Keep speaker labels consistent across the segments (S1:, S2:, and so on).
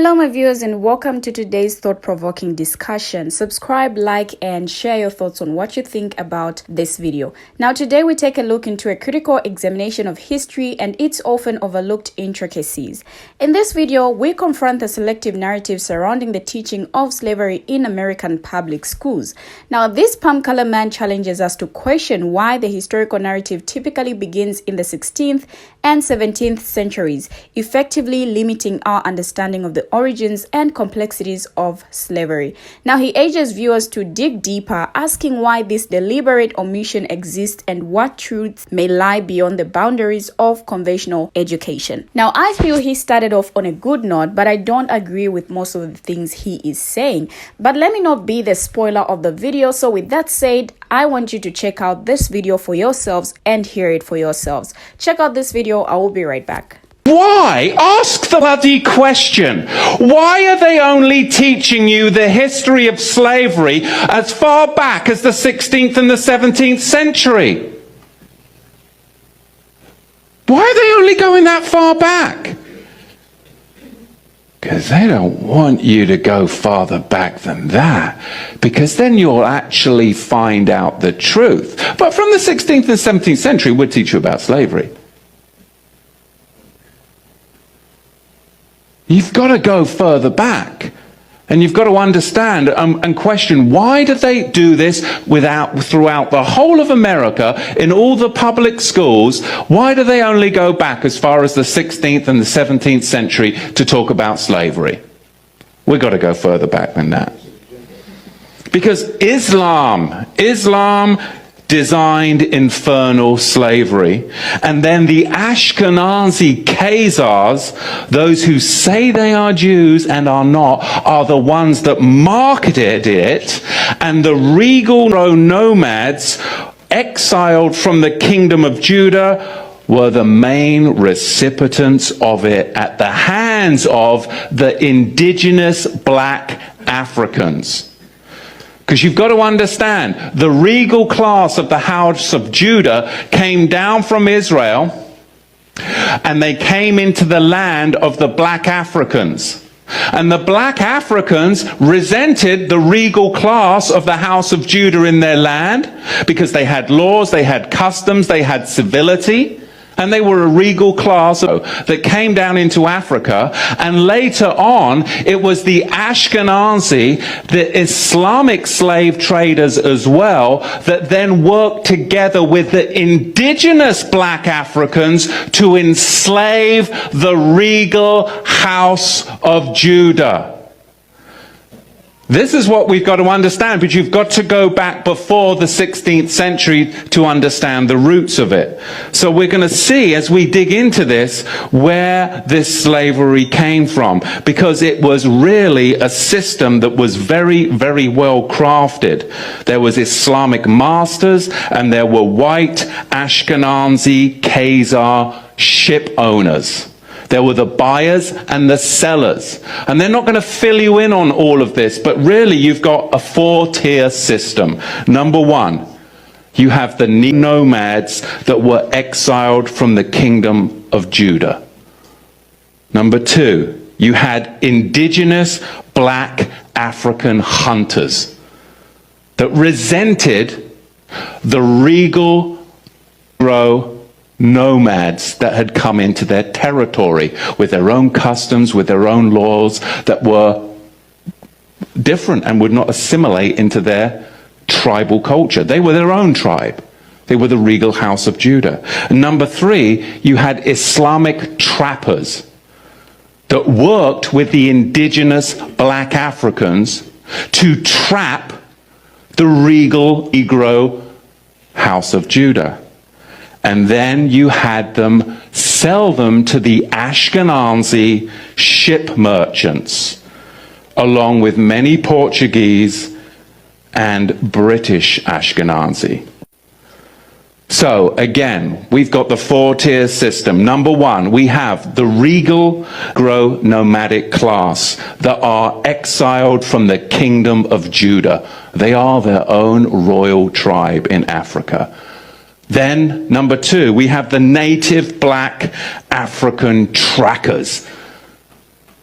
S1: Hello my viewers and welcome to today's thought-provoking discussion. Subscribe, like and share your thoughts on what you think about this video. Now today we take a look into a critical examination of history and its often overlooked intricacies. In this video we confront the selective narrative surrounding the teaching of slavery in American public schools. Now this palm color man challenges us to question why the historical narrative typically begins in the 16th and 17th centuries, effectively limiting our understanding of the origins and complexities of slavery. Now he urges viewers to dig deeper, asking why this deliberate omission exists and what truths may lie beyond the boundaries of conventional education. Now I feel he started off on a good note, but I don't agree with most of the things he is saying. But let me not be the spoiler of the video. So with that said, I want you to check out this video for yourselves and hear it for yourselves. Check out this video. I will be right back.
S2: Why? Ask the bloody question. Why are they only teaching you the history of slavery as far back as the 16th and the 17th century? Why are they only going that far back? Because they don't want you to go farther back than that, because then you'll actually find out the truth. But from the 16th and 17th century, we'll teach you about slavery. You've got to go further back, and you've got to understand and question, why do they do this throughout the whole of America, in all the public schools? Why do they only go back as far as the 16th and the 17th century to talk about slavery? We've got to go further back than that. Because Islam designed infernal slavery, and then the Ashkenazi Khazars, those who say they are Jews and are not, are the ones that marketed it, and the regal nomads exiled from the kingdom of Judah were the main recipients of it at the hands of the indigenous black Africans. Because you've got to understand, the regal class of the house of Judah came down from Israel, and they came into the land of the black Africans. And the black Africans resented the regal class of the house of Judah in their land, because they had laws, they had customs, they had civility. And they were a regal class that came down into Africa. And later on, it was the Ashkenazi, the Islamic slave traders as well, that then worked together with the indigenous black Africans to enslave the regal house of Judah. This is what we've got to understand, but you've got to go back before the 16th century to understand the roots of it. So we're going to see, as we dig into this, where this slavery came from, because it was really a system that was very, very well crafted. There was Islamic masters, and there were white Ashkenazi Khazar ship owners. There were the buyers and the sellers. And they're not going to fill you in on all of this, but really you've got a four-tier system. Number one, you have the nomads that were exiled from the kingdom of Judah. Number two, you had indigenous black African hunters that resented the regal nomads that had come into their territory with their own customs, with their own laws that were different and would not assimilate into their tribal culture. They were their own tribe. They were the regal house of Judah. And number three, you had Islamic trappers that worked with the indigenous black Africans to trap the regal Negro house of Judah. And then you had them sell them to the Ashkenazi ship merchants, along with many Portuguese and British Ashkenazi. So again, we've got the four-tier system. Number one, we have the regal nomadic class that are exiled from the kingdom of Judah. They are their own royal tribe in Africa. Then, number two, we have the native black African trackers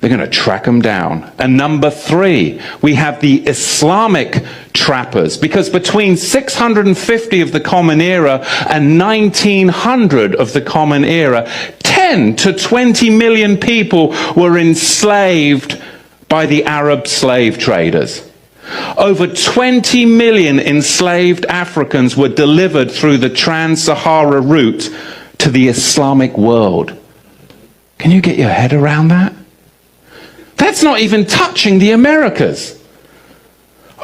S2: They're going to track them down. And number 3, we have the Islamic trappers, because between 650 of the Common Era and 1900 of the Common Era, 10 to 20 million people were enslaved by the Arab slave traders. Over 20 million enslaved Africans were delivered through the Trans-Sahara route to the Islamic world. Can you get your head around that? That's not even touching the Americas.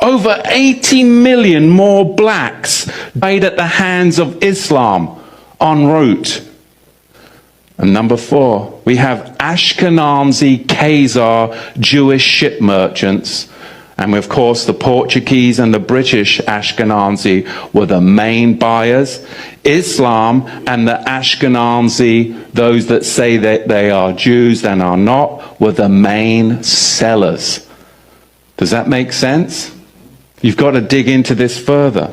S2: Over 80 million more blacks died at the hands of Islam en route. And number 4, we have Ashkenazi Khazar Jewish ship merchants. And of course, the Portuguese and the British Ashkenazi were the main buyers. Islam and the Ashkenazi, those that say that they are Jews and are not, were the main sellers. Does that make sense? You've got to dig into this further.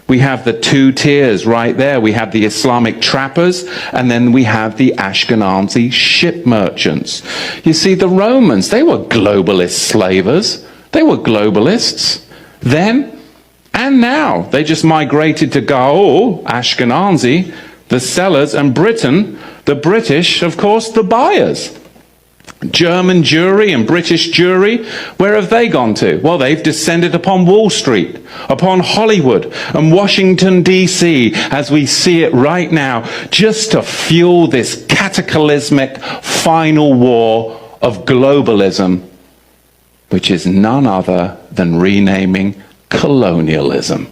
S2: We have the 2 tiers right there. We have the Islamic trappers, and then we have the Ashkenazi ship merchants. You see, the Romans, they were globalist slavers. They were globalists then and now. They just migrated to Gaul, Ashkenazi, the sellers, and Britain, the British, of course, the buyers. German Jewry and British Jewry, where have they gone to? Well, they've descended upon Wall Street, upon Hollywood and Washington, D.C., as we see it right now, just to fuel this cataclysmic final war of globalism, which is none other than renaming colonialism.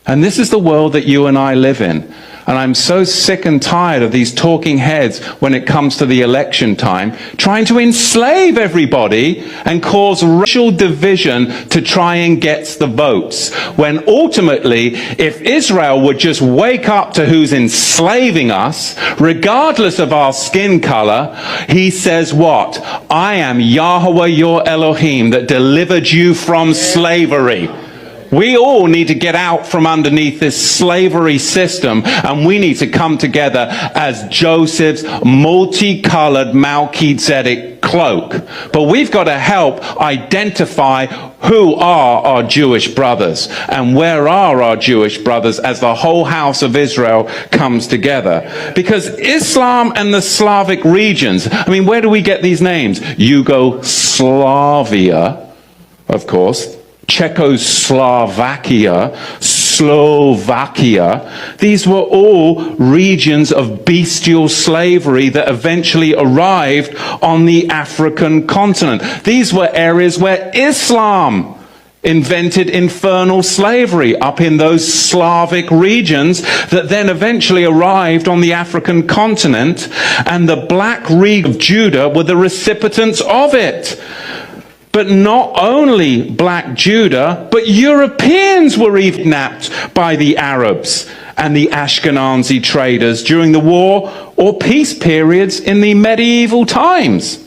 S2: And this is the world that you and I live in. And I'm so sick and tired of these talking heads when it comes to the election time, trying to enslave everybody and cause racial division to try and get the votes. When ultimately, if Israel would just wake up to who's enslaving us, regardless of our skin color, he says what? I am Yahweh your Elohim that delivered you from slavery. We all need to get out from underneath this slavery system, and we need to come together as Joseph's multicolored Melchizedek cloak. But we've got to help identify who are our Jewish brothers and where are our Jewish brothers as the whole house of Israel comes together. Because Islam and the Slavic regions, I mean, where do we get these names? Yugoslavia, of course, Czechoslovakia, Slovakia. These were all regions of bestial slavery that eventually arrived on the African continent. These were areas where Islam invented infernal slavery up in those Slavic regions that then eventually arrived on the African continent, and the black region of Judah were the recipients of it. But not only black Judah, but Europeans were even kidnapped by the Arabs and the Ashkenazi traders during the war or peace periods in the medieval times.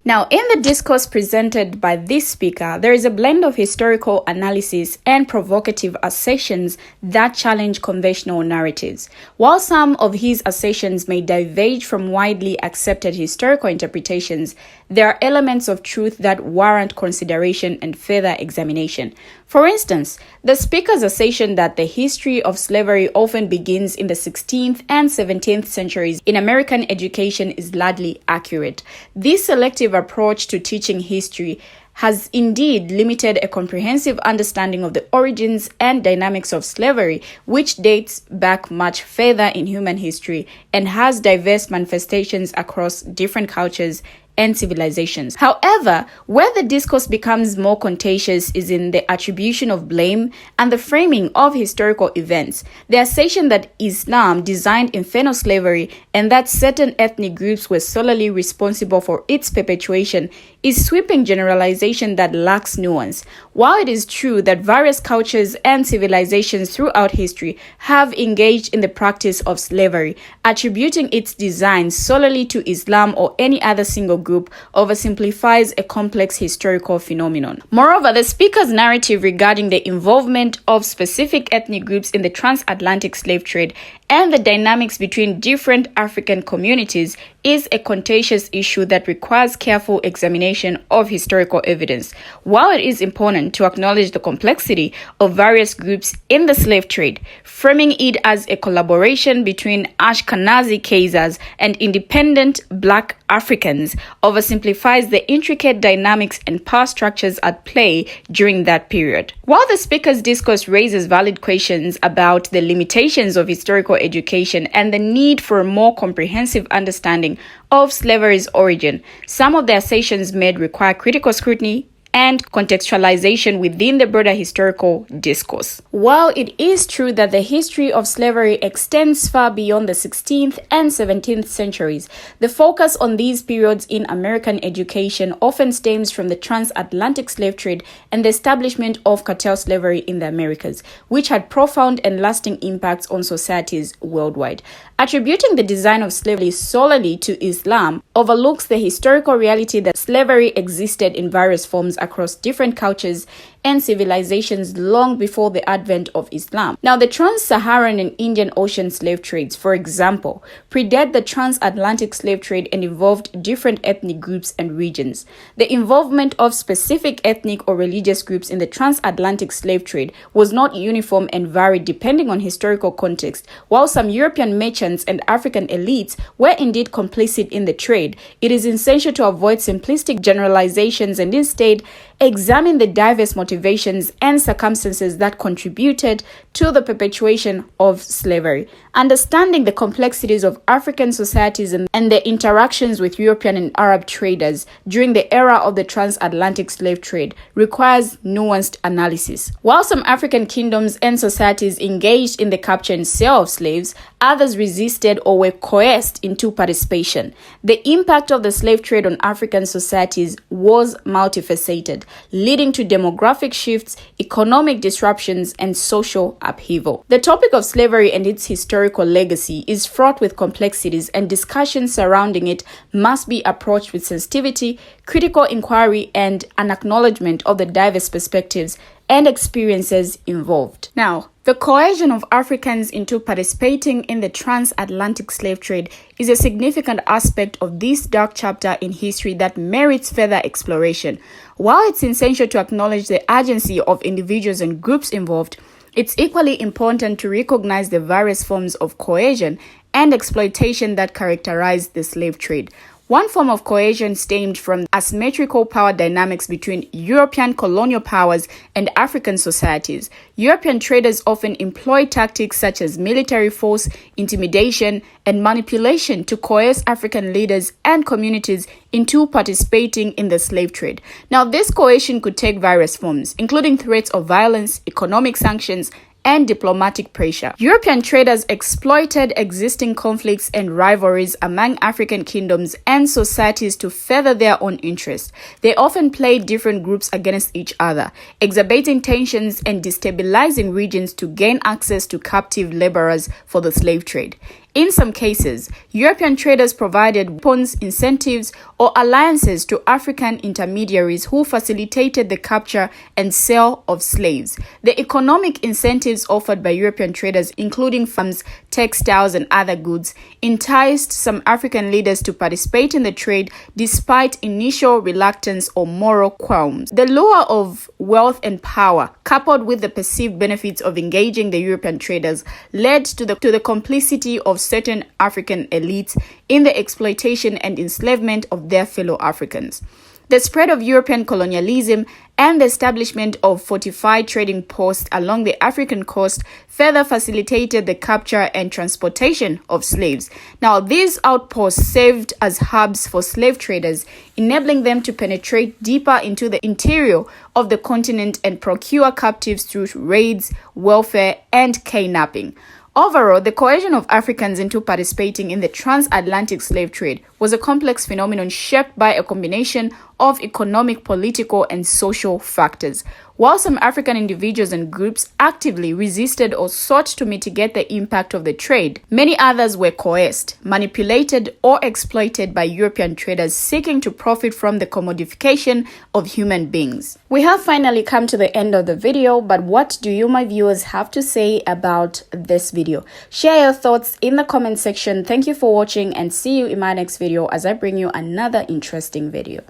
S1: Now, in the discourse presented by this speaker, there is a blend of historical analysis and provocative assertions that challenge conventional narratives. While some of his assertions may diverge from widely accepted historical interpretations, there are elements of truth that warrant consideration and further examination. For instance, the speaker's assertion that the history of slavery often begins in the 16th and 17th centuries in American education is largely accurate. This selective approach to teaching history has indeed limited a comprehensive understanding of the origins and dynamics of slavery, which dates back much further in human history and has diverse manifestations across different cultures and civilizations. However, where the discourse becomes more contentious is in the attribution of blame and the framing of historical events. The assertion that Islam designed infernal slavery and that certain ethnic groups were solely responsible for its perpetuation is sweeping generalization that lacks nuance. While it is true that various cultures and civilizations throughout history have engaged in the practice of slavery, attributing its design solely to Islam or any other single group oversimplifies a complex historical phenomenon. Moreover, the speaker's narrative regarding the involvement of specific ethnic groups in the transatlantic slave trade and the dynamics between different African communities is a contentious issue that requires careful examination of historical evidence. While it is important to acknowledge the complexity of various groups in the slave trade, framing it as a collaboration between Ashkenazi Khazars and independent Black Africans oversimplifies the intricate dynamics and power structures at play during that period. While the speaker's discourse raises valid questions about the limitations of historical education and the need for a more comprehensive understanding of slavery's origin, some of the assertions made require critical scrutiny and contextualization within the broader historical discourse. While it is true that the history of slavery extends far beyond the 16th and 17th centuries, the focus on these periods in American education often stems from the transatlantic slave trade and the establishment of chattel slavery in the Americas, which had profound and lasting impacts on societies worldwide. Attributing the design of slavery solely to Islam overlooks the historical reality that slavery existed in various forms across different cultures and civilizations long before the advent of Islam. Now, the trans-Saharan and Indian Ocean slave trades, for example, predate the transatlantic slave trade and involved different ethnic groups and regions. The involvement of specific ethnic or religious groups in the transatlantic slave trade was not uniform and varied depending on historical context. While some European merchants and African elites were indeed complicit in the trade, it is essential to avoid simplistic generalizations and instead examine the diverse motivations and circumstances that contributed to the perpetuation of slavery. Understanding the complexities of African societies and their interactions with European and Arab traders during the era of the transatlantic slave trade requires nuanced analysis. While some African kingdoms and societies engaged in the capture and sale of slaves, others resisted or were coerced into participation. The impact of the slave trade on African societies was multifaceted, leading to demographic shifts, economic disruptions, and social upheaval. The topic of slavery and its historical legacy is fraught with complexities, and discussions surrounding it must be approached with sensitivity, critical inquiry, and an acknowledgement of the diverse perspectives and experiences involved. Now, the coercion of Africans into participating in the transatlantic slave trade is a significant aspect of this dark chapter in history that merits further exploration. While it's essential to acknowledge the agency of individuals and groups involved, it's equally important to recognize the various forms of coercion and exploitation that characterize the slave trade. One form of coercion stemmed from asymmetrical power dynamics between European colonial powers and African societies. European traders often employed tactics such as military force, intimidation, and manipulation to coerce African leaders and communities into participating in the slave trade. Now, this coercion could take various forms, including threats of violence, economic sanctions, and diplomatic pressure. European traders exploited existing conflicts and rivalries among African kingdoms and societies to further their own interests. They often played different groups against each other, exacerbating tensions and destabilizing regions to gain access to captive laborers for the slave trade. In some cases, European traders provided weapons, incentives, or alliances to African intermediaries who facilitated the capture and sale of slaves. The economic incentives offered by European traders, including farms, textiles, and other goods, enticed some African leaders to participate in the trade despite initial reluctance or moral qualms. The lure of wealth and power, coupled with the perceived benefits of engaging the European traders, led to the complicity of certain African elites in the exploitation and enslavement of their fellow Africans. The spread of European colonialism and the establishment of fortified trading posts along the African coast further facilitated the capture and transportation of slaves. Now, these outposts served as hubs for slave traders, enabling them to penetrate deeper into the interior of the continent and procure captives through raids, welfare, and kidnapping. Overall, the coercion of Africans into participating in the transatlantic slave trade was a complex phenomenon shaped by a combination of economic, political, and social factors. While some African individuals and groups actively resisted or sought to mitigate the impact of the trade, many others were coerced, manipulated, or exploited by European traders seeking to profit from the commodification of human beings. We have finally come to the end of the video, but what do you, my viewers, have to say about this video? Share your thoughts in the comment section. Thank you for watching and see you in my next video as I bring you another interesting video.